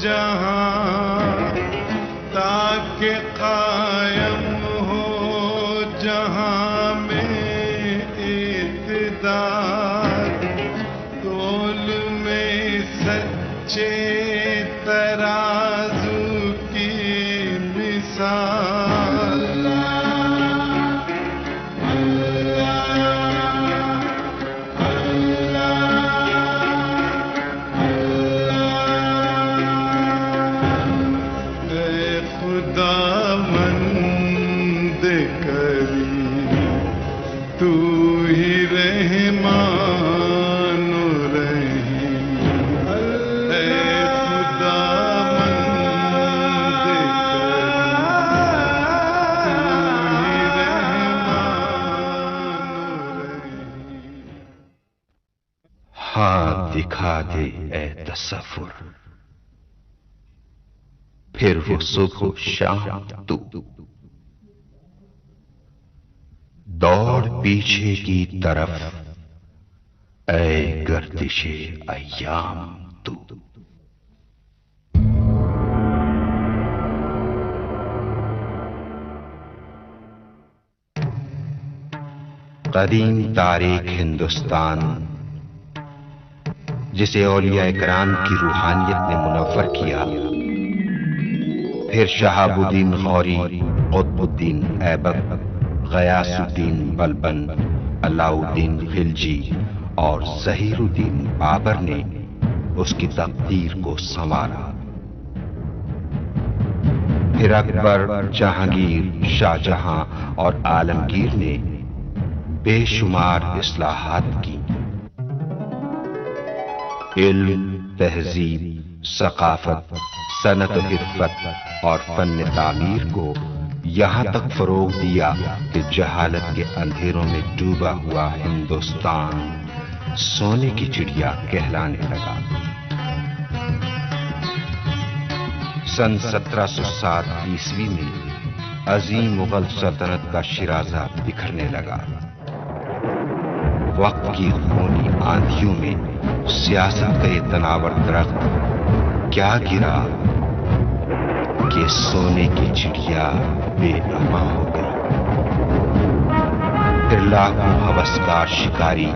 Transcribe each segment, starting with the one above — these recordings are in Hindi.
जहां ताकि कायम हो जहां में इक़्तिदार, तोल में सच्चे तराजू की मिसाल। खुदावंद करीम तू ही रहमान रहीम, ऐ खुदावंद करीम तू ही रहमान रहीम। हाँ दिखा दे ऐ तसव्वुर, फिर वो सुबह शाम तू, दौड़ पीछे की तरफ ऐ गर्दिशे अय्याम तू। कदीम तारीख हिंदुस्तान, जिसे औलिया कराम की रूहानियत ने मुनव्वर किया, फिर शहाबुद्दीन गौरी, कुतुबुद्दीन ऐबक, गयासुद्दीन बलबन, अलाउद्दीन खिलजी और ज़हीरुद्दीन बाबर ने उसकी तकदीर को संवारा। फिर अकबर, जहांगीर, शाहजहां और आलमगीर ने बेशुमार इस्लाहात की। इल्म, तहजीब, सकाफत, सनत, हिर्फत और फन तामीर को यहां तक फरोग दिया कि जहालत के अंधेरों में डूबा हुआ हिंदुस्तान सोने की चिड़िया कहलाने लगा। सन 1707 ईस्वी में अजीम मुगल सल्तनत का शिराजा बिखरने लगा। वक्त की खूनी आंधियों में सियासत का ये तनावर दरख्त क्या गिरा कि सोने की चिड़िया बेअमा हो गई। फिर लाखों हवसकार शिकारी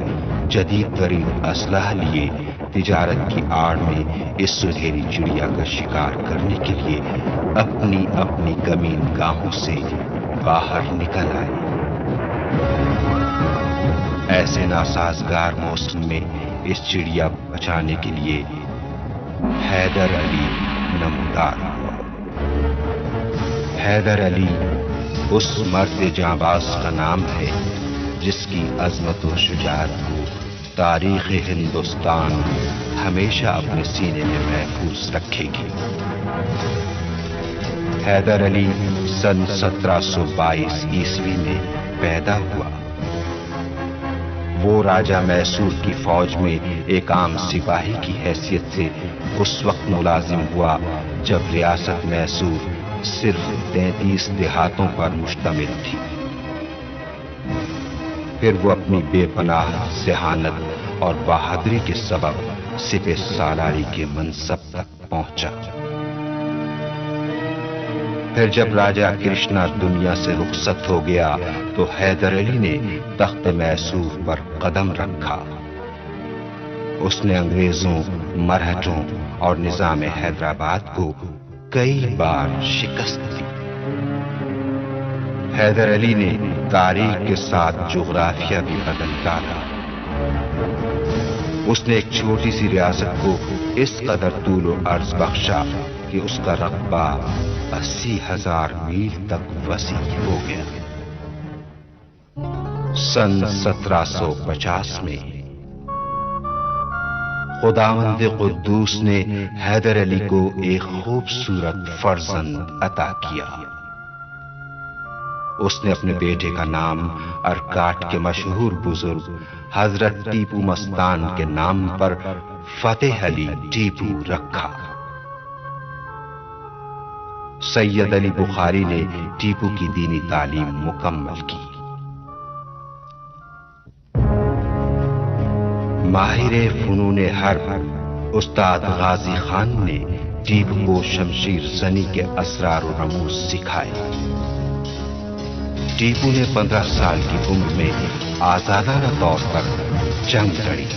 जदीद तरीन असलहा लिए तिजारत की आड़ में इस सुनहरी चिड़िया का शिकार करने के लिए अपनी अपनी कमीन गाहों से बाहर निकल आए। ऐसे नासाजगार मौसम में इस चिड़िया बचाने के लिए हैदर अली नमदार हुआ। हैदर अली उस मर्द जांबाज का नाम है जिसकी अजमत व शुजाअत को तारीख हिंदुस्तान हमेशा अपने सीने में महफूज रखेगी। हैदर अली सन 1722 ईस्वी में पैदा हुआ। वो राजा मैसूर की फौज में एक आम सिपाही की हैसियत से उस वक्त मुलाजिम हुआ जब रियासत मैसूर सिर्फ 33 देहातों पर मुश्तमिल थी। फिर वो अपनी बेपनाह जहानत और बहादुरी के सबब सिपह सालारी के मनसब तक पहुंचा। फिर जब राजा कृष्णा दुनिया से रुखसत हो गया तो हैदर अली ने तख्त मैसूर पर कदम रखा। उसने अंग्रेजों, मरहटों और निजाम हैदराबाद को कई बार शिकस्त दी। हैदर अली ने तारीख के साथ जुग्राफिया भी बदल डाला। उसने एक छोटी सी रियासत को इस कदर तूल और अर्ज बख्शा कि उसका रकबा 80,000 मील तक वसी हो गया। सन 1750 में खुदावंद कुद्दूस ने हैदर अली को एक खूबसूरत फर्जंद अता किया। उसने अपने बेटे का नाम अरकाट के मशहूर बुजुर्ग हजरत टीपू मस्तान के नाम पर फतेह अली टीपू रखा। सैयद अली बुखारी ने टीपू की दीनी तालीम मुकम्मल की। माहिर फुनून हर्ब उस्ताद गाजी खान ने टीपू को शमशीर जनी के असरार और रमूज सिखाए। टीपू ने 15 साल की उम्र में आजादाना तौर पर जंग लड़ी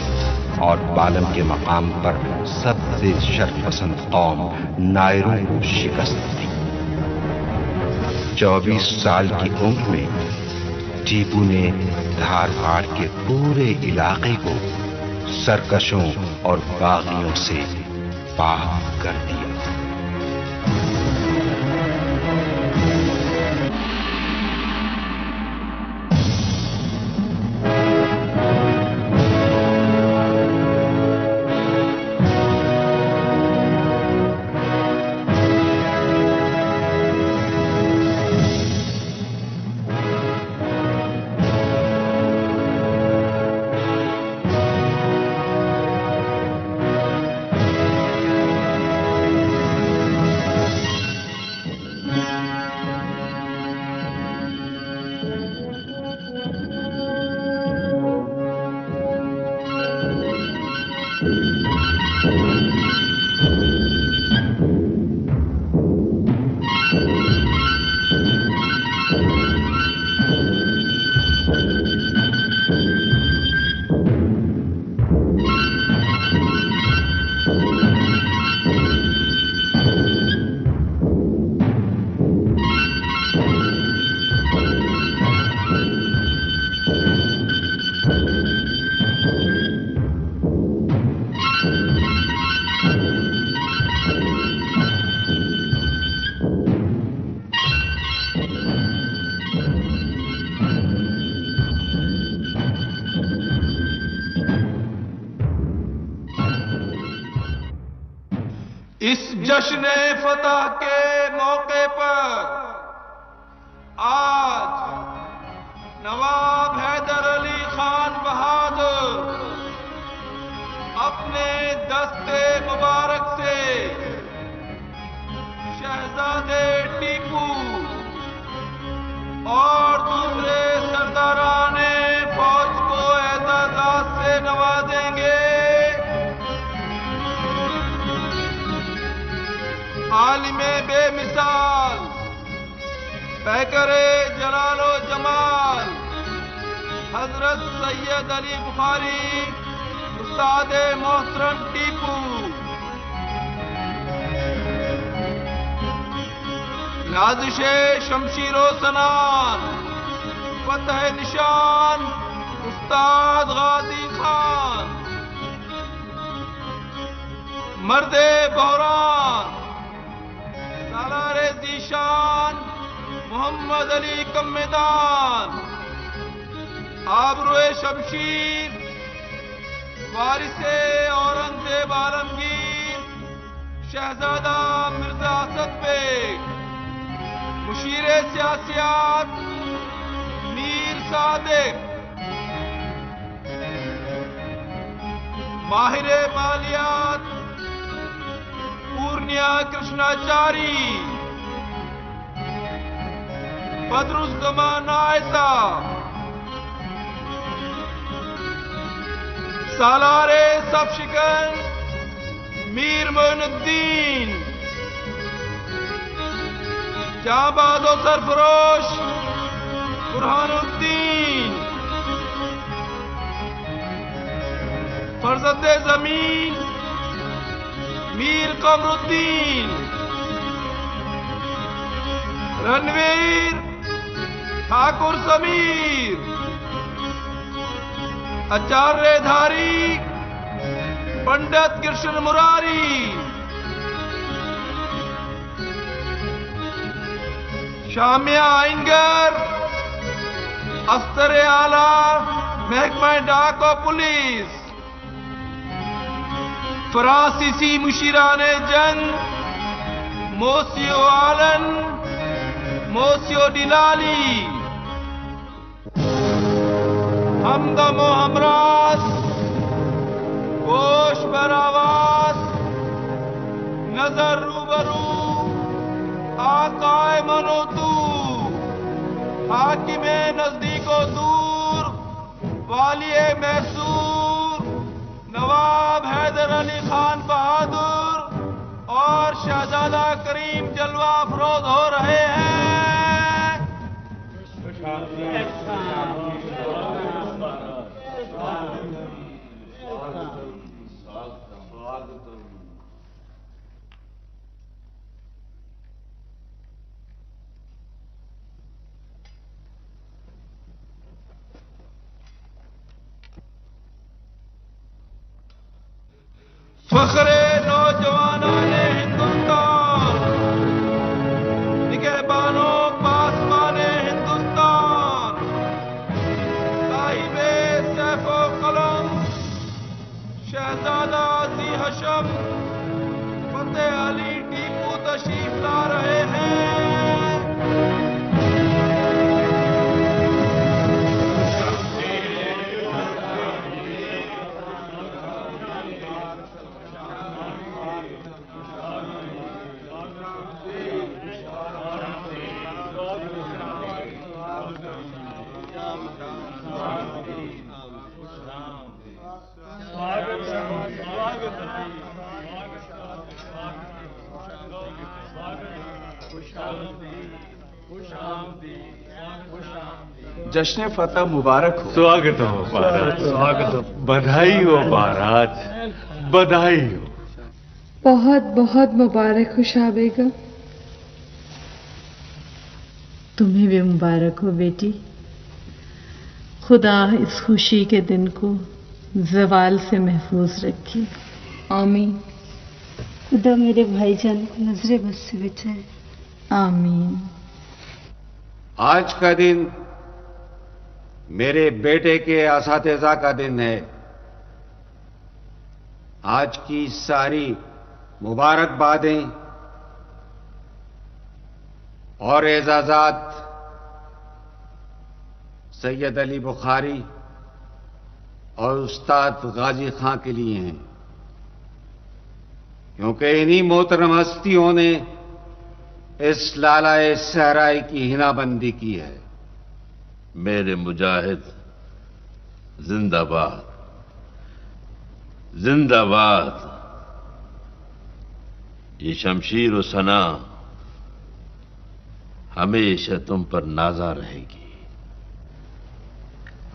और बालम के मकाम पर सबसे शर्फपसंद कौम नायरों को शिकस्त दी। 24 साल की उम्र में टीपू ने धारवाड़ के पूरे इलाके को सरकशों और बागियों से पाक कर दिया। इस जश्न फतह के मौके पर आज नवाब हैदर अली खान बहादुर अपने दस्ते मुबारक से शहजादे टीपू और दूसरे सरदाराने फौज को एजाज़ात से नवाजेंगे। आलिमे बेमिसाल पैकरे जलालो जमाल हजरत सैयद अली बुखारी उस्ताद मोहतरम टीपू नाज़िशे शमशीरो सनान फतह निशान उस्ताद गाजी खान मर्दे बहरान सालारे जीशान मोहम्मद अली कम्मेदान आबरुए शमशीर वारिसे औरंगजेब आलमगीर शहजादा मिर्जा असद बेग मुशीरे सियासियात मीर सादिक माहिरे मालियात पूर्णिया कृष्णाचारी बदरुज़्ज़मान आयसा सालारे सफशिकन मीर मोइनुद्दीन जाबादो सरफरोश बुरहानुद्दीन फरजंदे जमीन मीर कमरुद्दीन रणवीर ठाकुर समीर आचार्यधारी पंडित कृष्ण मुरारी शामिया आइनगर अफ्सर आला महकमा डाक और पुलिस फ्रांसीसी मुशीराने जंग मोसियो आलन मोसियो डिलाली हमदमो हमरास गोश बरावास नजर रूबरू आकाए मनोतू हाकिमे नजदीको दूर वालिए मैसूर नवाब हैदर अली खान बहादुर और शहजादा करीम जलवा अफरोज हो रहे हैं। फखरे नौजवानाने हिंदुस्तान, निगहबानो पासबाने हिंदुस्तान, साहिबे सैफो कलम शहजादा जी हशम फतेह अली टीपू तशरीफ ला रहे हैं। जश्न फतह मुबारक हो। स्वागत हो महाराज, स्वागत हो। बधाई हो महाराज, बधाई हो। बहुत बहुत मुबारक हो शाह बेगम। तुम्हें भी मुबारक हो बेटी। खुदा इस खुशी के दिन को ज़वाल से महफूज रखे। आमीन। खुदा मेरे भाईजान को नजरे बद से बचाए। आमीन। आज का दिन मेरे बेटे के असातिज़ा का दिन है। आज की सारी मुबारकबादें और एजाज़ात सैयद अली बुखारी और उस्ताद गाजी खां के लिए हैं, क्योंकि इन्हीं मोहतरम हस्तियों ने इस लालाए सहराई की हिनाबंदी की है। मेरे मुजाहिद जिंदाबाद, जिंदाबाद। ये शमशीर और सना हमेशा तुम पर नाजा रहेगी।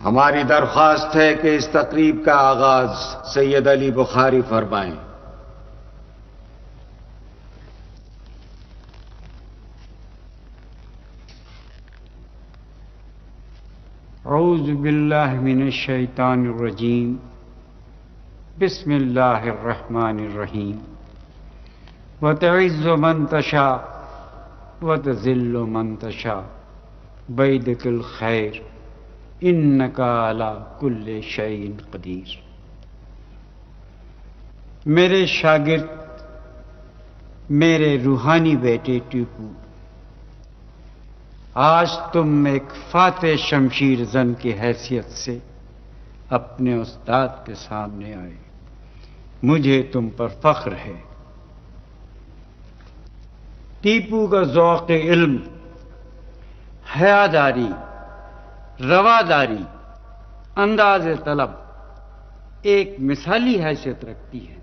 हमारी दरख्वास्त है कि इस तकरीब का आगाज सैयद अली बुखारी फरमाएं। औज़ु बिल्लाहि मिनश शैतानिर रजीम, बिस्मिल्लाहिर रहमानिर रहीम। व तुइज़्ज़ु मन तशा व तुज़िल्लु मन तशा बियदिकिल खैर इन्नका अला कुल्लि शैइन क़दीर। मेरे शागिर्द, मेरे रूहानी बेटे टीपू, आज तुम एक फाते शमशीर जन की हैसियत से अपने उस्ताद के सामने आए। मुझे तुम पर फख्र है। टीपू का ज़ौक़ इल्म, हयादारी, रवादारी, अंदाज तलब एक मिसाली हैसियत रखती है।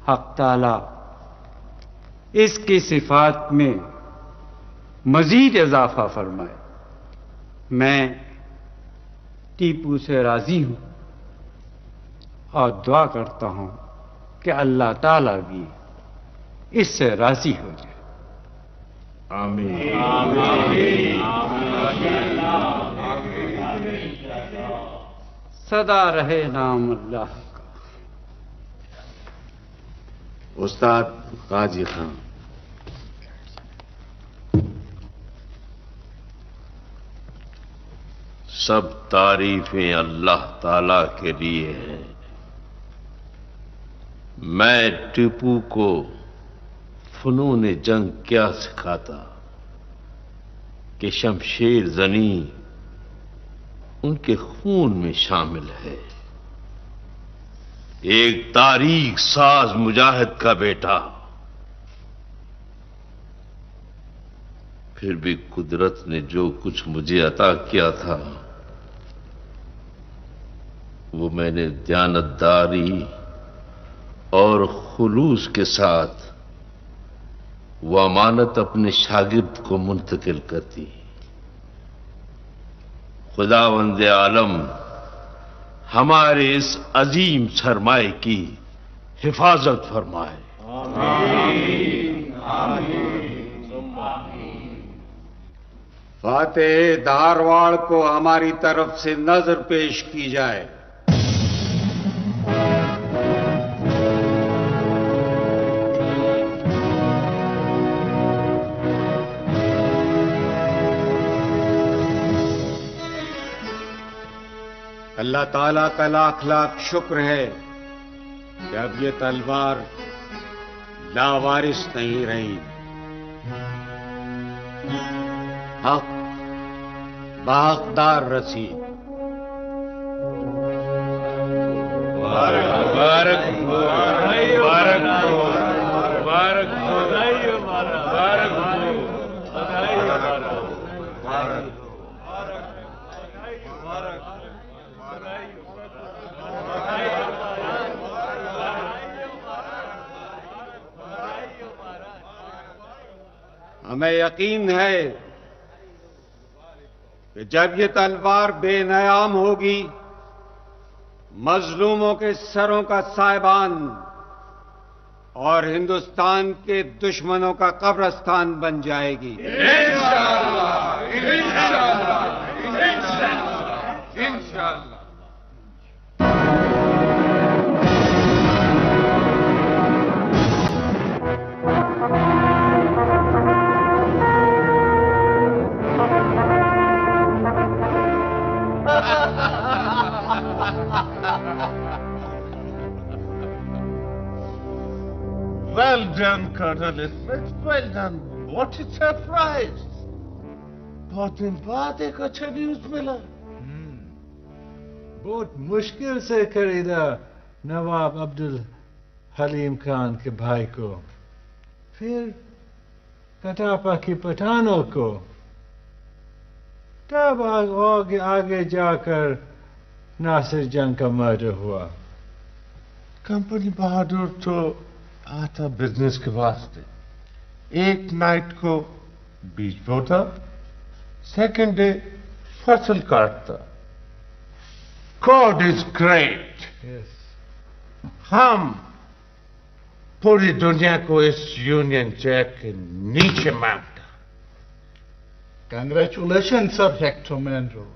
हक़ ताला इसकी सिफात में मजीद इजाफा फरमाए। मैं टीपू से राजी हूं और दुआ करता हूं कि अल्लाह ताला भी इससे राजी हो जाए। आमीन। सदा रहे नाम अल्लाह का। उस्ताद गाजी खां। सब तारीफें अल्लाह ताला के लिए हैं। मैं टीपू को फनून जंग क्या सिखाता कि शमशेर जनी उनके खून में शामिल है। एक तारीख साज मुजाहिद का बेटा, फिर भी कुदरत ने जो कुछ मुझे अता किया था वो मैंने दयानतदारी और खुलूस के साथ वो अमानत अपने शागिर्द को मुंतकिल करती। खुदावंद आलम हमारे इस अजीम सरमाए की हिफाजत फरमाए। फातेह धारवाड़ को हमारी तरफ से नजर पेश की जाए। अल्लाह ताला का लाख लाख शुक्र है कि अब ये तलवार लावारिस नहीं रही। हक बागदार रसी। हमें यकीन है कि जब ये तलवार बेनयाम होगी, मजलूमों के सरों का साहिबान और हिंदुस्तान के दुश्मनों का कब्रस्तान बन जाएगी। इंशाअल्लाह, इंशाअल्लाह, इंशाअल्लाह, इंशाअल्लाह। Well done, Colonel Smith. Well done. What a surprise. बहुत दिन बाद एक अच्छा न्यूज मिला। बहुत मुश्किल से खरीदा नवाब अब्दुल हलीम खान के भाई को, फिर कटापा की पठानों को, तब आगे जाकर नासिर जंग का मर्डर हुआ। कंपनी बहादुर तो आता बिजनेस के वास्ते। एक नाइट को बीज बोता, सेकंड डे फसल काटता। God is great. हम पूरी दुनिया को इस यूनियन जैक के नीचे मारता। Congratulation sir Hector Munro.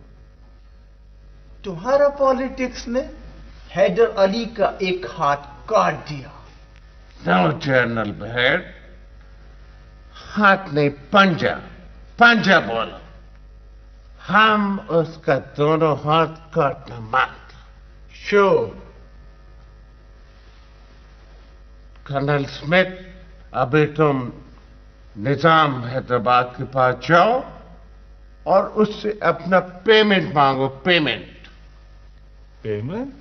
तुम्हारा पॉलिटिक्स ने हैदर अली का एक हाथ काट दिया। नो जनरल बहेड, हाथ नहीं पंजा, पंजा बोलो। हम उसका दोनों हाथ काटना मानते। श्योर। कर्नल स्मिथ, अभी तुम निजाम हैदराबाद के पास जाओ और उससे अपना पेमेंट मांगो। Payment. Payment?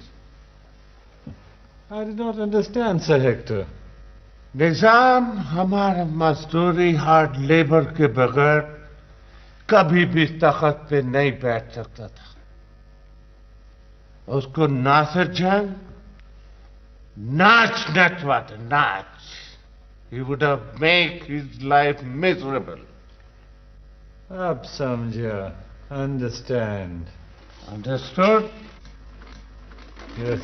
I did not understand, Sir Hector. निजाम हमारा मजदूरी हार्ड लेबर के बगैर कभी भी तख्त पे नहीं बैठ सकता था। उसको नासिर जंग नाच नचवाता, नाच। He would have made his life miserable. अब समझा। Understand. Understood? Yes.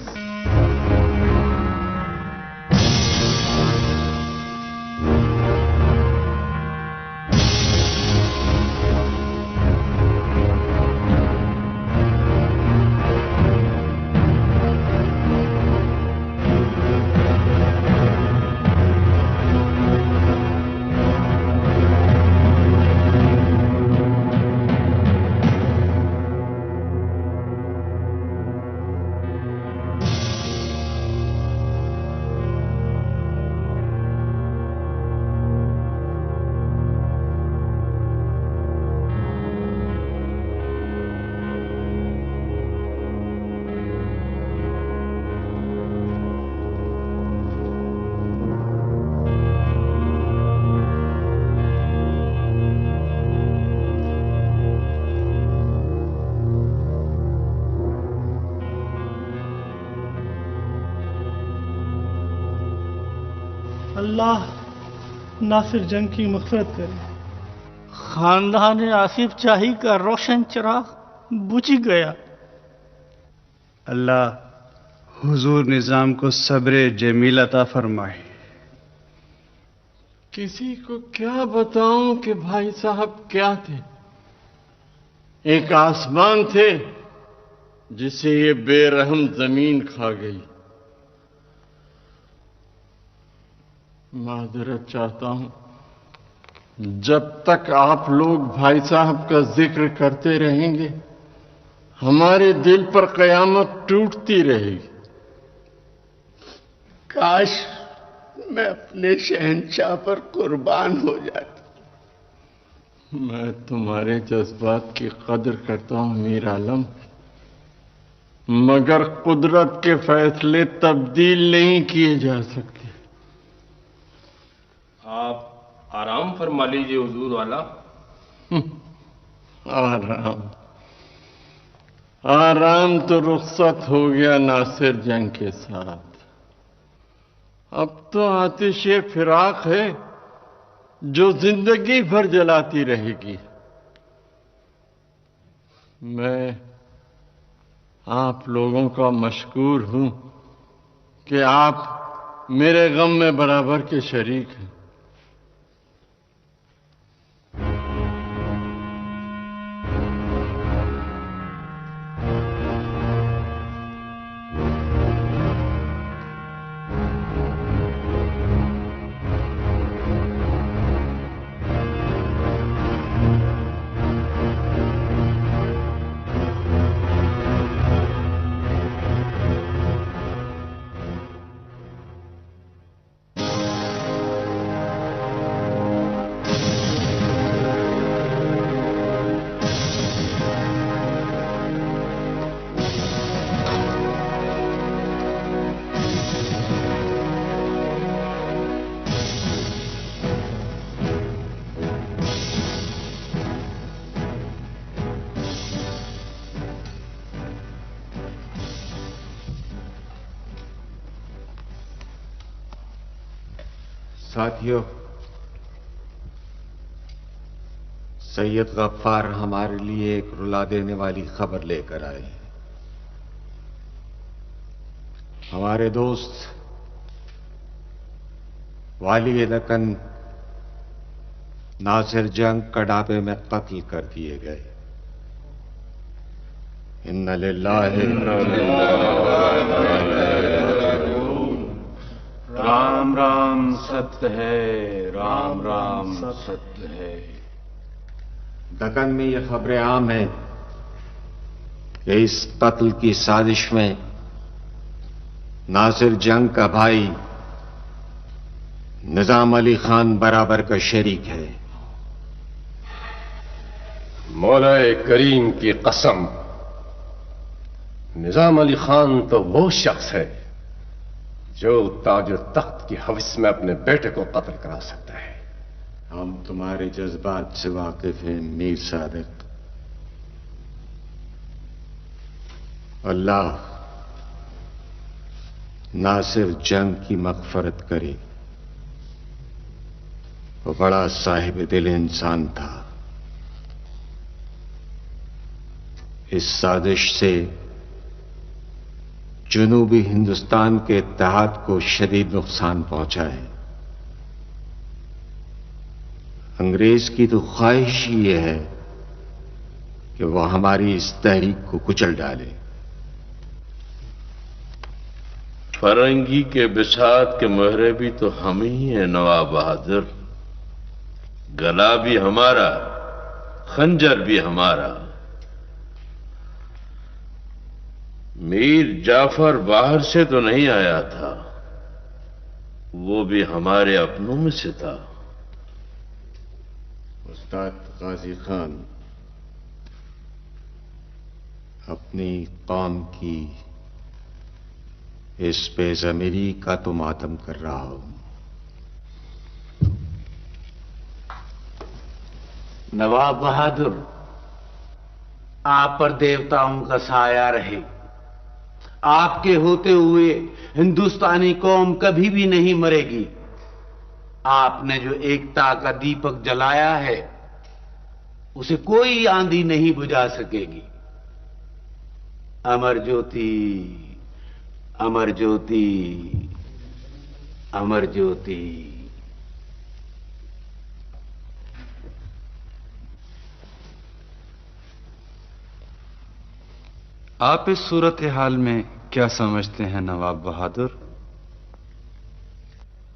अल्लाह नासिर जंग की मग़फ़िरत करे। खानदान आसिफ शाही का रोशन चिराग बुझ गया। अल्लाह हुजूर निजाम को सब्र जमील अता फरमाए। किसी को क्या बताऊं कि भाई साहब क्या थे। एक आसमान थे जिसे ये बेरहम जमीन खा गई। माजरत चाहता हूं, जब तक आप लोग भाई साहब का जिक्र करते रहेंगे हमारे दिल पर कयामत टूटती रहेगी। काश मैं अपने शहंशाह पर कुर्बान हो जाता। मैं तुम्हारे जज्बात की कदर करता हूं मीर आलम, मगर कुदरत के फैसले तब्दील नहीं किए जा सकते। आप आराम फरमा लीजिए हुजूर वाला। आराम तो रुखसत हो गया नासिर जंग के साथ। अब तो आतिशे फिराक है जो जिंदगी भर जलाती रहेगी। मैं आप लोगों का मशकूर हूं कि आप मेरे गम में बराबर के शरीक हैं। साथियों, सैयद गफ्फार हमारे लिए एक रुला देने वाली खबर लेकर आए। हमारे दोस्त वाली दक्कन नासिर जंग कड़ापे में कत्ल कर दिए गए। इन्ना लिल्लाहि राम राम सत्य है, राम राम सत्य है। दक्कन में यह खबरें आम हैं कि इस कत्ल की साजिश में नासिर जंग का भाई निजाम अली खान बराबर का शरीक है। मौलाए करीम की कसम, निजाम अली खान तो वो शख्स है जो ताज तख्त की हवस में अपने बेटे को कत्ल करा सकता है। हम तुम्हारे जज्बात से वाकिफ हैं मीर सादिक। अल्लाह नासिर जंग की मग़फ़िरत करे। वो बड़ा साहिब दिल इंसान था। इस साजिश से जनूबी हिंदुस्तान के इत्तेहाद को शदीद नुकसान पहुंचा है। अंग्रेज की तो ख्वाहिश ही यह है कि वह हमारी इस तहरीक को कुचल डाले। फरंगी के बिसात के मोहरे भी तो हम ही हैं नवाब बहादुर। गला भी हमारा, खंजर भी हमारा। मीर जाफर बाहर से तो नहीं आया था, वो भी हमारे अपनों में से था। उस्ताद गाजी खान अपनी कौम की इस बेज़मीरी का तो मातम कर रहा हूं। नवाब बहादुर, आप पर देवताओं का साया रहे। आपके होते हुए हिंदुस्तानी कौम कभी भी नहीं मरेगी। आपने जो एकता का दीपक जलाया है उसे कोई आंधी नहीं बुझा सकेगी। अमर ज्योति, अमर ज्योति, अमर ज्योति। आप इस सूरत हाल में क्या समझते हैं नवाब बहादुर?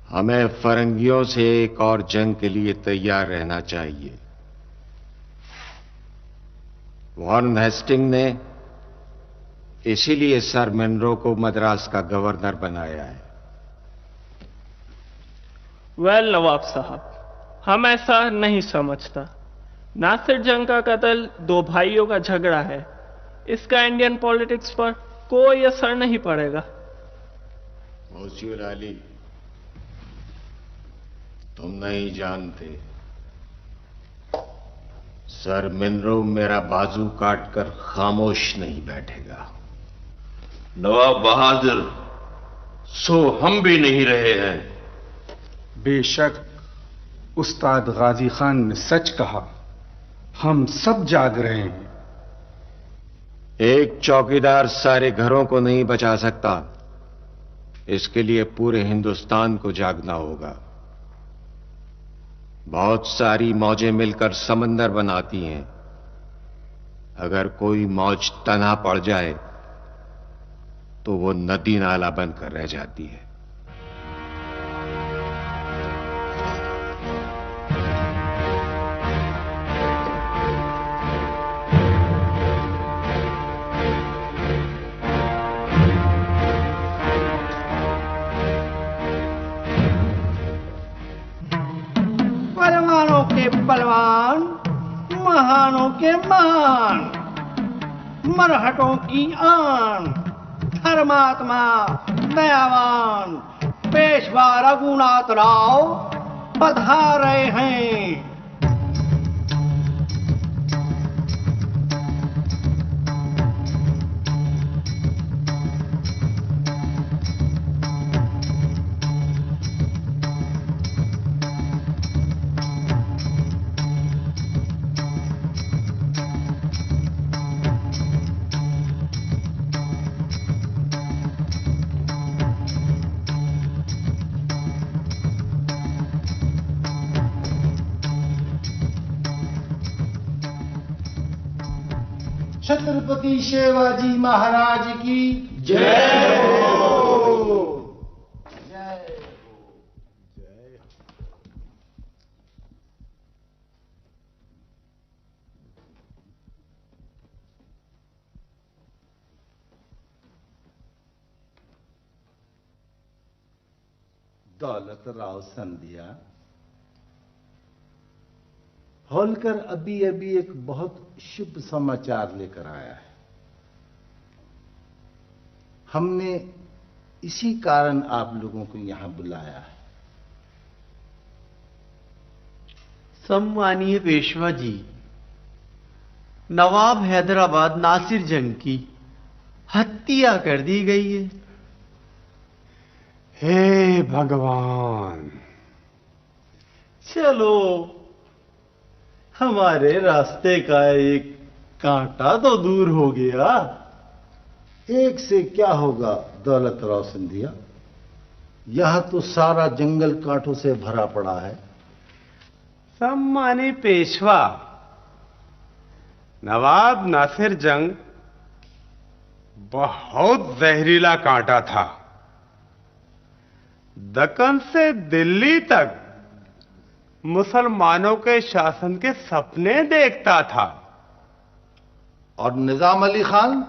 हमें फरंगियों से एक और जंग के लिए तैयार रहना चाहिए। वॉरेन हेस्टिंग ने इसीलिए सर मनरो को मद्रास का गवर्नर बनाया है। वेल नवाब साहब, हम ऐसा नहीं समझता। नासिर जंग का कत्ल दो भाइयों का झगड़ा है, इसका इंडियन पॉलिटिक्स पर कोई असर नहीं पड़ेगा। मोहसिन अली, तुम नहीं जानते, सर मनरो मेरा बाजू काटकर खामोश नहीं बैठेगा। नवाब बहादुर, सो हम भी नहीं रहे हैं। बेशक उस्ताद गाजी खान ने सच कहा, हम सब जाग रहे हैं। एक चौकीदार सारे घरों को नहीं बचा सकता, इसके लिए पूरे हिंदुस्तान को जागना होगा। बहुत सारी मौजें मिलकर समंदर बनाती हैं। अगर कोई मौज तन्हा पड़ जाए तो वो नदी नाला बनकर रह जाती है। पहलवानों के पहलवान, महानों के महान, मरहटों की आन, धर्मात्मा दयावान पेशवा रघुनाथ राव पधार रहे हैं। छत्रपति शिवाजी महाराज की जय हो। दौलत राव संधिया, होलकर अभी अभी एक बहुत शुभ समाचार लेकर आया है। हमने इसी कारण आप लोगों को यहां बुलाया है। सम्मानीय पेशवा जी, नवाब हैदराबाद नासिर जंग की हत्या कर दी गई है। हे भगवान, चलो हमारे रास्ते का एक कांटा तो दूर हो गया। एक से क्या होगा दौलत राव सिंधिया, यह तो सारा जंगल कांटों से भरा पड़ा है। सम्मानी पेशवा, नवाब नासिर जंग बहुत जहरीला कांटा था। दक्कन से दिल्ली तक मुसलमानों के शासन के सपने देखता था। और निजाम अली खान,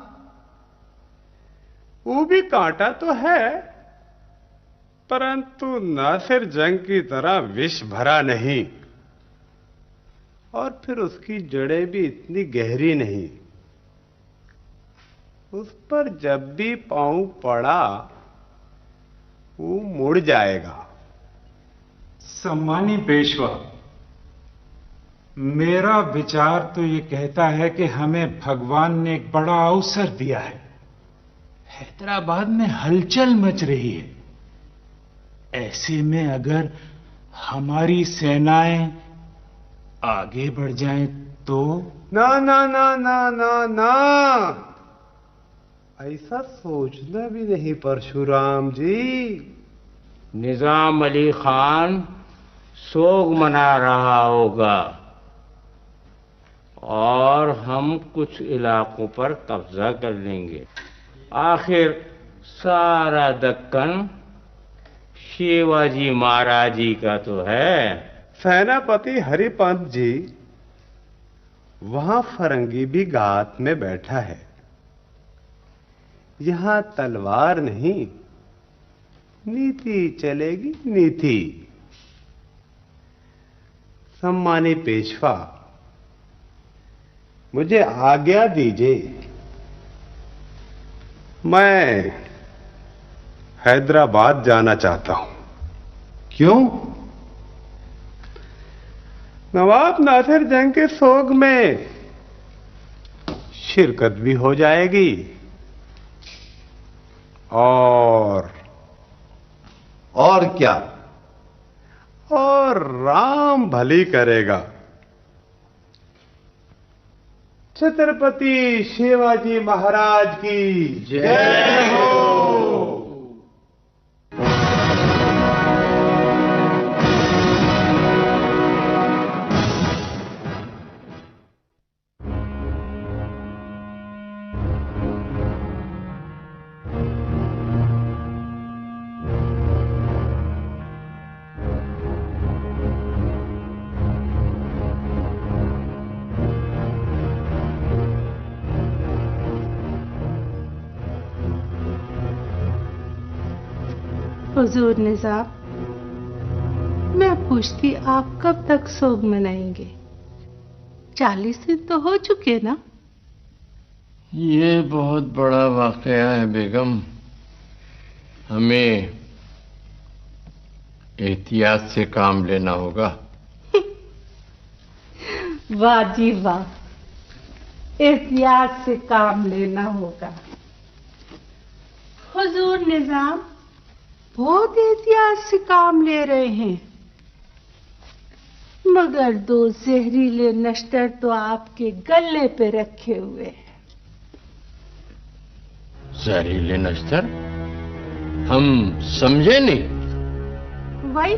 वो भी कांटा तो है, परंतु नासिर जंग की तरह विष भरा नहीं, और फिर उसकी जड़ें भी इतनी गहरी नहीं। उस पर जब भी पांव पड़ा वो मुड़ जाएगा। सम्मानी पेशवा, मेरा विचार तो ये कहता है कि हमें भगवान ने एक बड़ा अवसर दिया है। हैदराबाद में हलचल मच रही है। ऐसे में अगर हमारी सेनाएं आगे बढ़ जाएं तो? ना ना ना ना ना ना, ऐसा सोचना भी नहीं परशुराम जी। निजाम अली खान सोग मना रहा होगा और हम कुछ इलाकों पर कब्जा कर लेंगे। आखिर सारा दक्कन शिवाजी महाराज जी का तो है। सेनापति हरिपंत जी, वहां फरंगी भी घात में बैठा है। यहां तलवार नहीं, नीति चलेगी, नीति। सम्मानी पेशवा, मुझे आज्ञा दीजिए, मैं हैदराबाद जाना चाहता हूं। क्यों? नवाब नासिर जंग के सोग में शिरकत भी हो जाएगी और क्या? और राम भली करेगा। छत्रपति शिवाजी महाराज की जय हो। हुजूर निजाम, मैं पूछती आप कब तक सोग मनाएंगे? 40 दिन तो हो चुके ना? ये बहुत बड़ा वाकया है बेगम, हमें एहतियात से काम लेना होगा। वाह जी वाह, एहतियात से काम लेना होगा। हुजूर निजाम बहुत एहतियात से काम ले रहे हैं, मगर 2 जहरीले नश्तर तो आपके गले पे रखे हुए हैं। जहरीले नश्तर? हम समझे नहीं। वही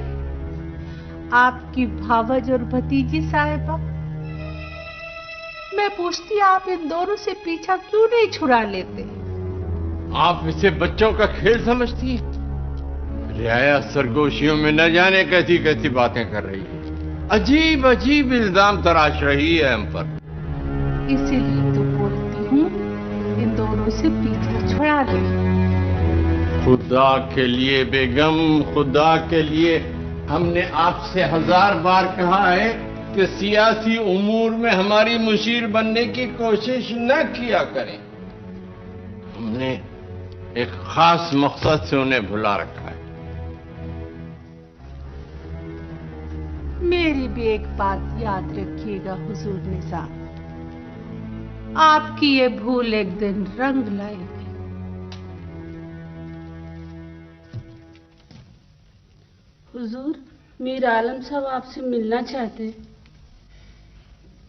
आपकी भावज और भतीजी साहिबा। मैं पूछती आप इन दोनों से पीछा क्यों नहीं छुड़ा लेते? आप इसे बच्चों का खेल समझती हैं? रियाया सरगोशियों में न जाने कैसी कैसी बातें कर रही है, अजीब अजीब इल्जाम तराश रही है हम पर। इसीलिए तो बोलती हूँ इन दोनों से पीछा छुड़ा ले। खुदा के लिए बेगम, खुदा के लिए, हमने आपसे 1000 बार कहा है कि सियासी उमूर में हमारी मुशीर बनने की कोशिश न किया करें। हमने एक खास मकसद से उन्हें भुला रखा है। मेरी भी एक बात याद रखिएगा हुजूर निजाम, आपकी ये भूल एक दिन रंग लाएगी। हुजूर, मीर आलम साहब आपसे मिलना चाहते हैं।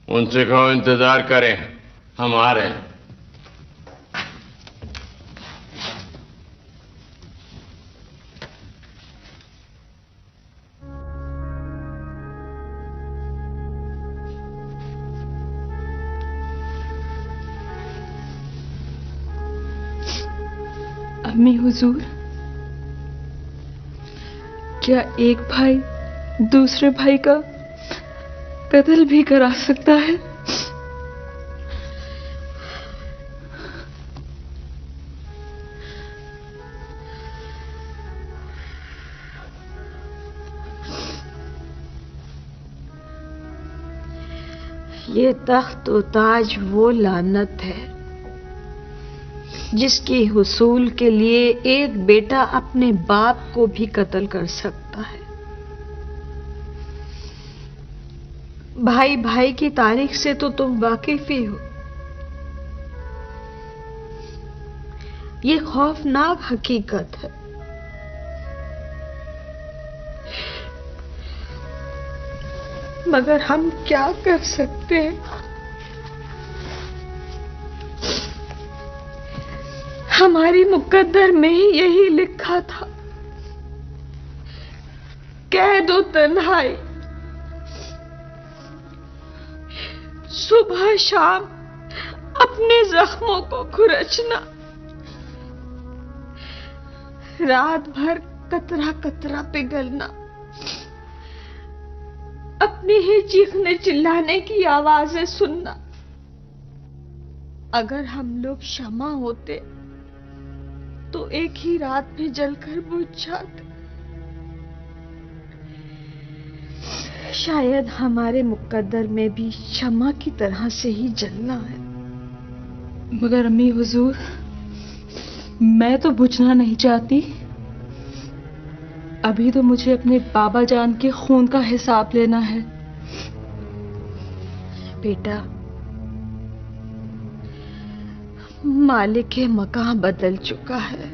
उनसे कहो इंतजार करें, हम आ रहे हैं। अम्मी हुजूर, क्या एक भाई दूसरे भाई का कत्ल भी करा सकता है? ये तख्त व ताज वो लानत है जिसकी हुसूल के लिए एक बेटा अपने बाप को भी कत्ल कर सकता है। भाई भाई की तारीख से तो तुम वाकिफ ही हो। ये खौफनाक हकीकत है। मगर हम क्या कर सकते हैं? हमारी मुकद्दर में ही यही लिखा था, कैद और तन्हाई, सुबह शाम अपने जख्मों को खुरचना, रात भर कतरा कतरा पिघलना, अपनी ही चीखने चिल्लाने की आवाजें सुनना। अगर हम लोग क्षमा होते तो एक ही रात में जलकर बुझ जाते। शायद हमारे मुकद्दर में भी क्षमा की तरह से ही जलना है। मगर अम्मी हुजूर, मैं तो बुझना नहीं चाहती। अभी तो मुझे अपने बाबा जान के खून का हिसाब लेना है। बेटा, मालिक के मकान बदल चुका है।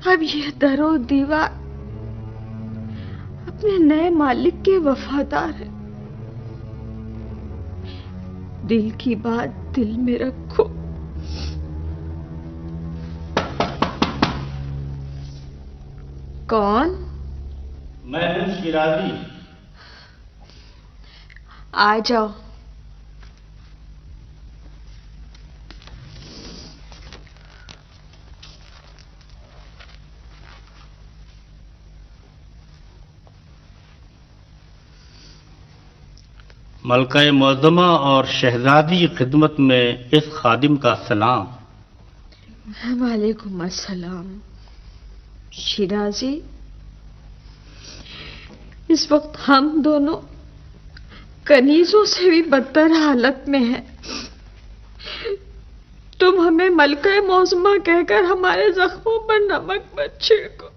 अब ये दरो दीवार अपने नए मालिक के वफादार है। दिल की बात दिल में रखो। कौन? मैं हूं शिराजी। आ जाओ। मलका-ए मुअज़्ज़मा और शहजादी की खिदमत में इस खादिम का सलाम। वालेकुम अस्सलाम। शिराजी, इस वक्त हम दोनों कनीजों से भी बदतर हालत में हैं। तुम हमें मलका-ए मुअज़्ज़मा कहकर हमारे जख्मों पर नमक मत छिड़को।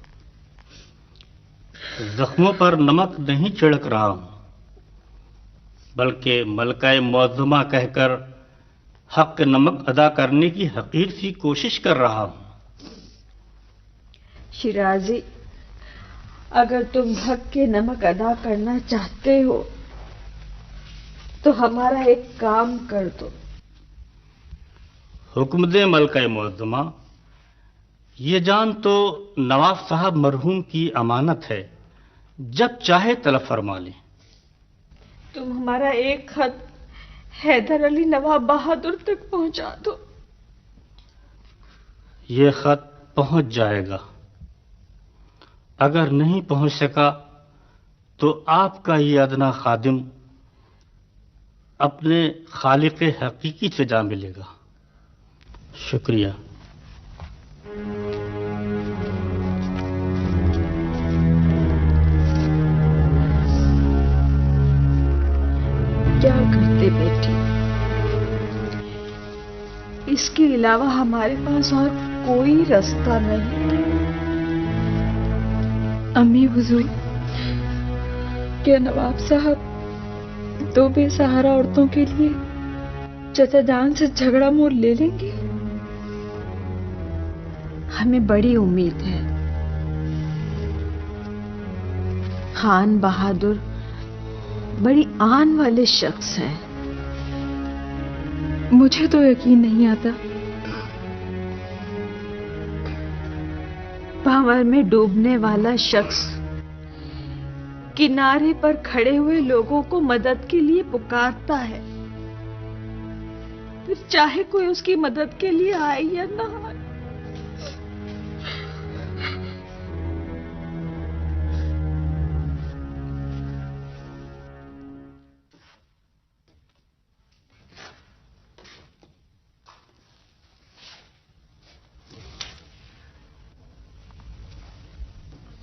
जख्मों पर नमक नहीं छिड़क रहा हूं, बल्कि मलका-ए मुअज़्ज़मा कहकर हक नमक अदा करने की हकीर सी कोशिश कर रहा हूं। शिराजी, अगर तुम हक के नमक अदा करना चाहते हो तो हमारा एक काम कर दो। हुक्म दे मलका-ए मुअज़्ज़मा। ये जान तो नवाब साहब मरहूम की अमानत है, जब चाहे तलब फरमा लें। तुम हमारा एक खत हैदर अली नवाब बहादुर तक पहुंचा दो। ये खत पहुंच जाएगा। अगर नहीं पहुंच सका तो आपका ये अदना खादिम अपने खालिक हकीकी से जा मिलेगा। शुक्रिया। क्या करते बेटी, इसके अलावा हमारे पास और कोई रास्ता नहीं। अम्मी हुजूर, क्या नवाब साहब दो बेसहारा औरतों के लिए चचा जान से झगड़ा मोल ले लेंगे? हमें बड़ी उम्मीद है। खान बहादुर बड़ी आन वाले शख्स हैं। मुझे तो यकीन नहीं आता। भंवर में डूबने वाला शख्स किनारे पर खड़े हुए लोगों को मदद के लिए पुकारता है, फिर चाहे कोई उसकी मदद के लिए आए या ना आए।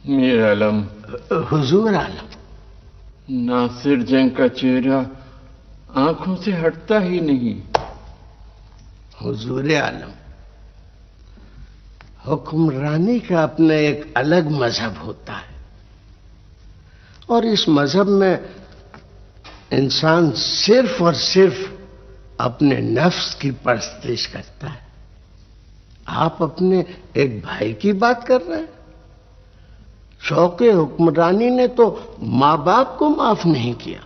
मीर आलम। हुजूर आलम। नासिर जंग का चेहरा आंखों से हटता ही नहीं। हुजूर आलम, हुक्मरानी का अपना एक अलग मजहब होता है और इस मजहब में इंसान सिर्फ और सिर्फ अपने नफ्स की परस्तिश करता है। आप अपने एक भाई की बात कर रहे हैं? शौके हुक्मरानी ने तो माँ बाप को माफ नहीं किया,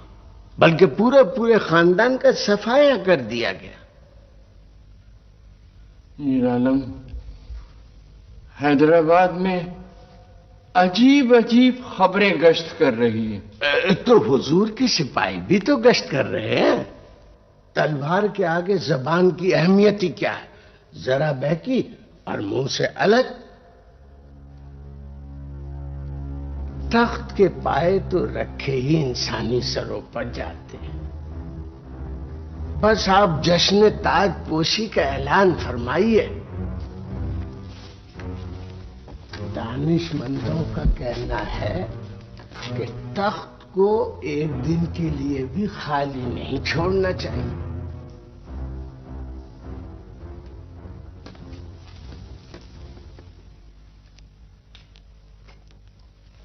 बल्कि पूरे पूरे खानदान का सफाया कर दिया गया। मीर आलम, हैदराबाद में अजीब अजीब खबरें गश्त कर रही है। तो हुजूर की सिपाही भी तो गश्त कर रहे हैं। तलवार के आगे जबान की अहमियत ही क्या है, जरा बहकी और मुंह से अलग। तख्त के पाए तो रखे ही इंसानी सरों पर जाते हैं। बस आप जश्न ताज पोशी का ऐलान फरमाइए। दानिशमंदों का कहना है कि तख्त को एक दिन के लिए भी खाली नहीं छोड़ना चाहिए।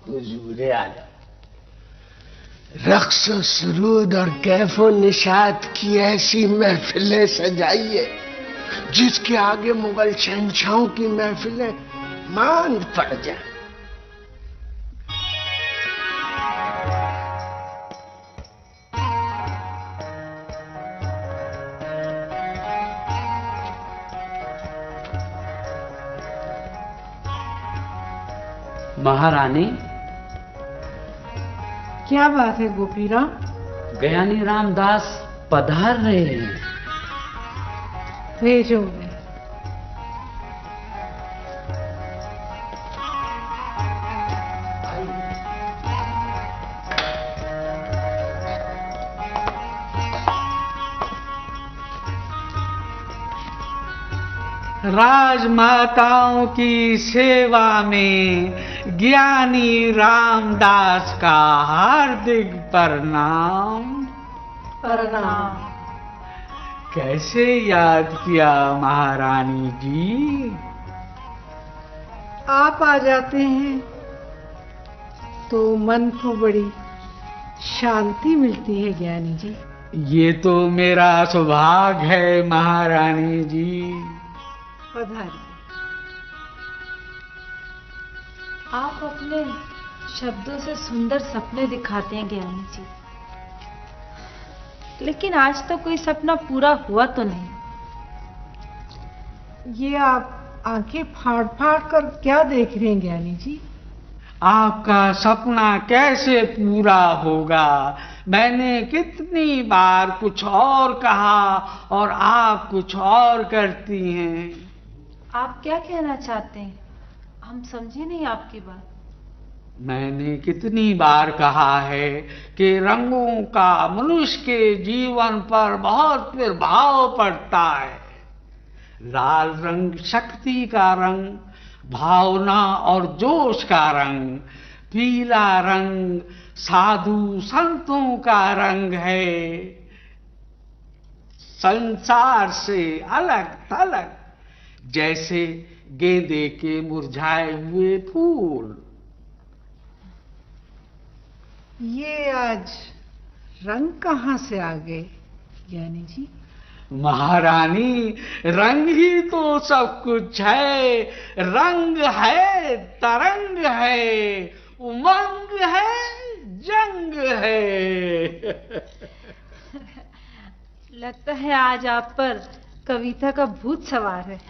हुजूर आला, रक्स सुरूद और कैफो निशात की ऐसी महफिलें सजाइए जिसके आगे मुगल शहंशाहों की महफिलें मांद पड़ जाए। महारानी, क्या बात है गोपीराम? ज्ञानी रामदास पधार रहे हैं। भेजो। राजमाताओं की सेवा में ज्ञानी रामदास का हार्दिक प्रणाम। प्रणाम। कैसे याद किया महारानी जी? आप आ जाते हैं तो मन को बड़ी शांति मिलती है ज्ञानी जी। ये तो मेरा सौभाग्य है महारानी जी। पधारिए। आप अपने शब्दों से सुंदर सपने दिखाते हैं ज्ञानी जी, लेकिन आज तो कोई सपना पूरा हुआ तो नहीं। ये आप आंखें फाड़ फाड़ कर क्या देख रहे हैं ज्ञानी जी? आपका सपना कैसे पूरा होगा? मैंने कितनी बार कुछ और कहा और आप कुछ और करती हैं। आप क्या कहना चाहते हैं? हम समझे नहीं आपकी बात। मैंने कितनी बार कहा है कि रंगों का मनुष्य के जीवन पर बहुत प्रभाव पड़ता है। लाल रंग शक्ति का रंग, भावना और जोश का रंग। पीला रंग साधु संतों का रंग है, संसार से अलग थलग, जैसे गेंदे के मुरझाए हुए फूल। ये आज रंग कहाँ से आ गए ज्ञानी जी? महारानी, रंग ही तो सब कुछ है। रंग है, तरंग है, उमंग है, जंग है। लगता है आज आप पर कविता का भूत सवार है।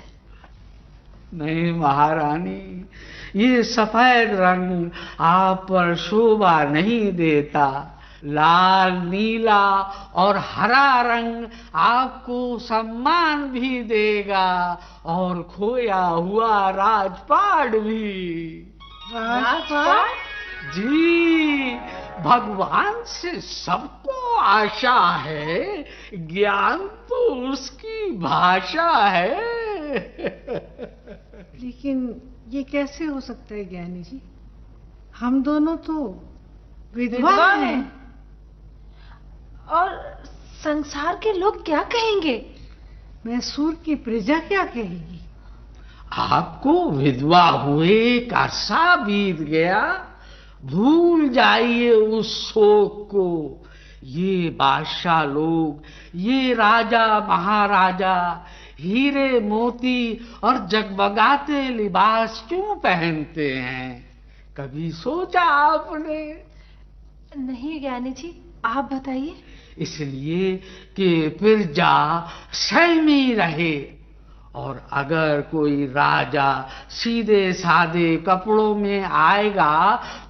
नहीं महारानी, ये सफेद रंग आप पर शोभा नहीं देता। लाल, नीला और हरा रंग आपको सम्मान भी देगा और खोया हुआ राजपाट भी। राजपाट? जी, भगवान से सबको आशा है, ज्ञान तो उसकी भाषा है। लेकिन ये कैसे हो सकता है ज्ञानी जी? हम दोनों तो विधवा हैं। और संसार के लोग क्या कहेंगे? मैसूर की प्रजा क्या कहेगी? आपको विधवा हुए का अरसा बीत गया, भूल जाइए उस शोक को। ये बादशाह लोग, ये राजा महाराजा हीरे मोती और जगमगाते लिबास क्यों पहनते हैं? कभी सोचा आपने? नहीं ज्ञानी जी, आप बताइए। इसलिए कि प्रजा सहमी रहे, और अगर कोई राजा सीधे साधे कपड़ों में आएगा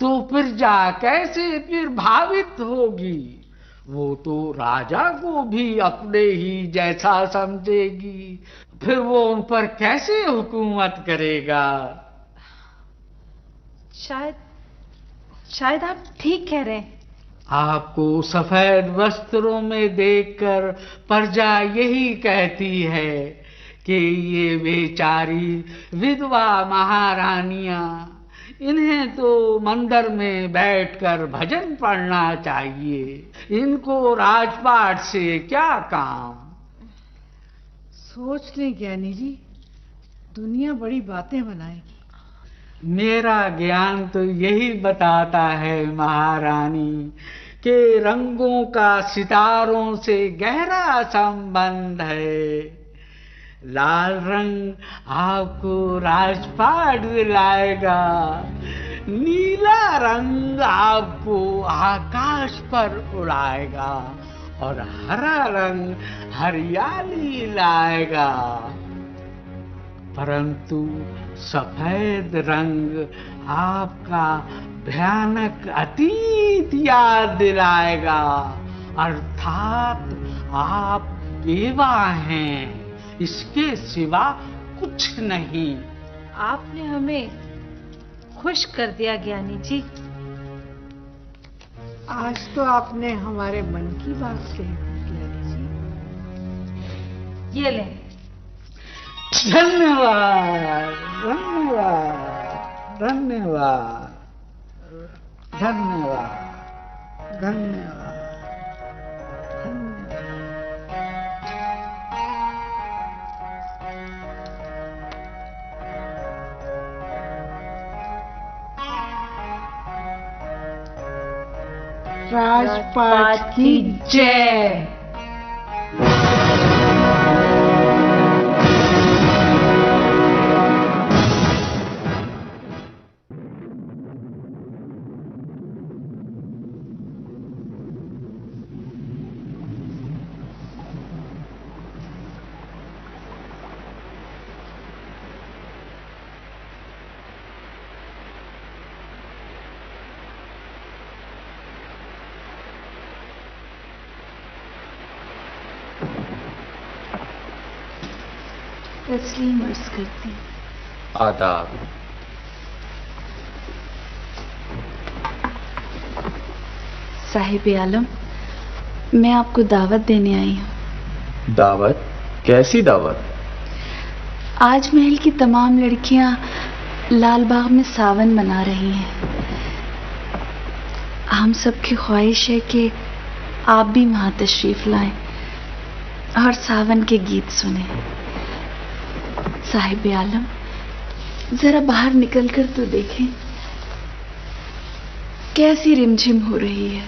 तो प्रजा कैसे प्रभावित होगी? वो तो राजा को भी अपने ही जैसा समझेगी, फिर वो उन पर कैसे हुकूमत करेगा? शायद आप ठीक कह रहे हैं। आपको सफेद वस्त्रों में देखकर प्रजा यही कहती है कि ये बेचारी विधवा महारानियां, इन्हें तो मंदिर में बैठकर भजन पढ़ना चाहिए, इनको राजपाट से क्या काम? सोच लें ज्ञानी जी, दुनिया बड़ी बातें बनाएगी। मेरा ज्ञान तो यही बताता है महारानी कि रंगों का सितारों से गहरा संबंध है। लाल रंग आपको राजपाट दिलाएगा, नीला रंग आपको आकाश पर उड़ाएगा, और हरा रंग हरियाली लाएगा। परंतु सफेद रंग आपका भयानक अतीत याद दिलाएगा, अर्थात आप बेवा हैं, इसके सिवा कुछ नहीं। आपने हमें खुश कर दिया ज्ञानी जी। आज तो आपने हमारे मन की बात कही ज्ञानी जी। ये लें। धन्यवाद, धन्यवाद, धन्यवाद, धन्यवाद, धन्यवाद। राजपाट की जय। तस्लीम अर्ज करती। आदाब। साहिब आलम, मैं आपको दावत देने आई हूँ। दावत? कैसी दावत? आज महल की तमाम लड़कियां लाल बाग में सावन मना रही हैं। हम सबकी ख्वाहिश है कि आप भी वहां तशरीफ लाएं और सावन के गीत सुने। साहिब आलम, जरा बाहर निकलकर तो देखें कैसी रिमझिम हो रही है।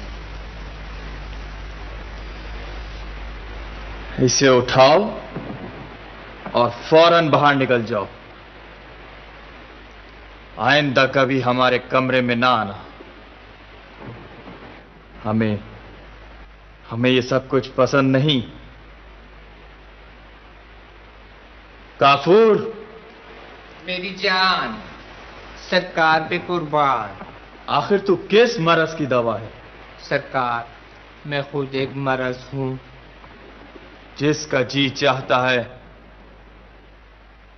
इसे उठाओ और फौरन बाहर निकल जाओ। आइंदा कभी हमारे कमरे में ना आना। हमें ये सब कुछ पसंद नहीं। काफूर, मेरी जान सरकार पे कुर्बान। आखिर तू किस मरज की दवा है? सरकार, मैं खुद एक मरज हूं। जिसका जी चाहता है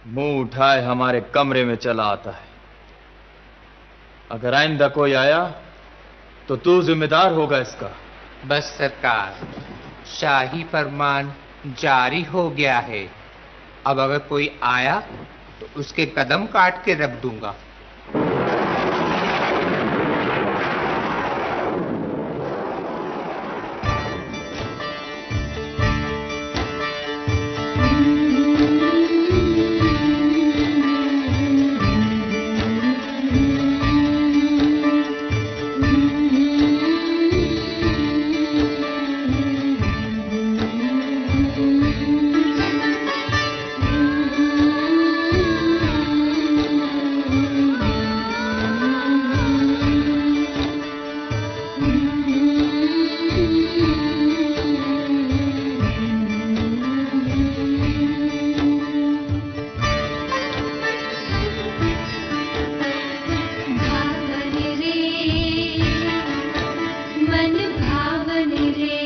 मुंह उठाए हमारे कमरे में चला आता है। अगर आइंदा कोई आया तो तू जिम्मेदार होगा इसका। बस सरकार, शाही फरमान जारी हो गया है। अब अगर कोई आया तो उसके कदम काट के रख दूंगा। मन भावन रे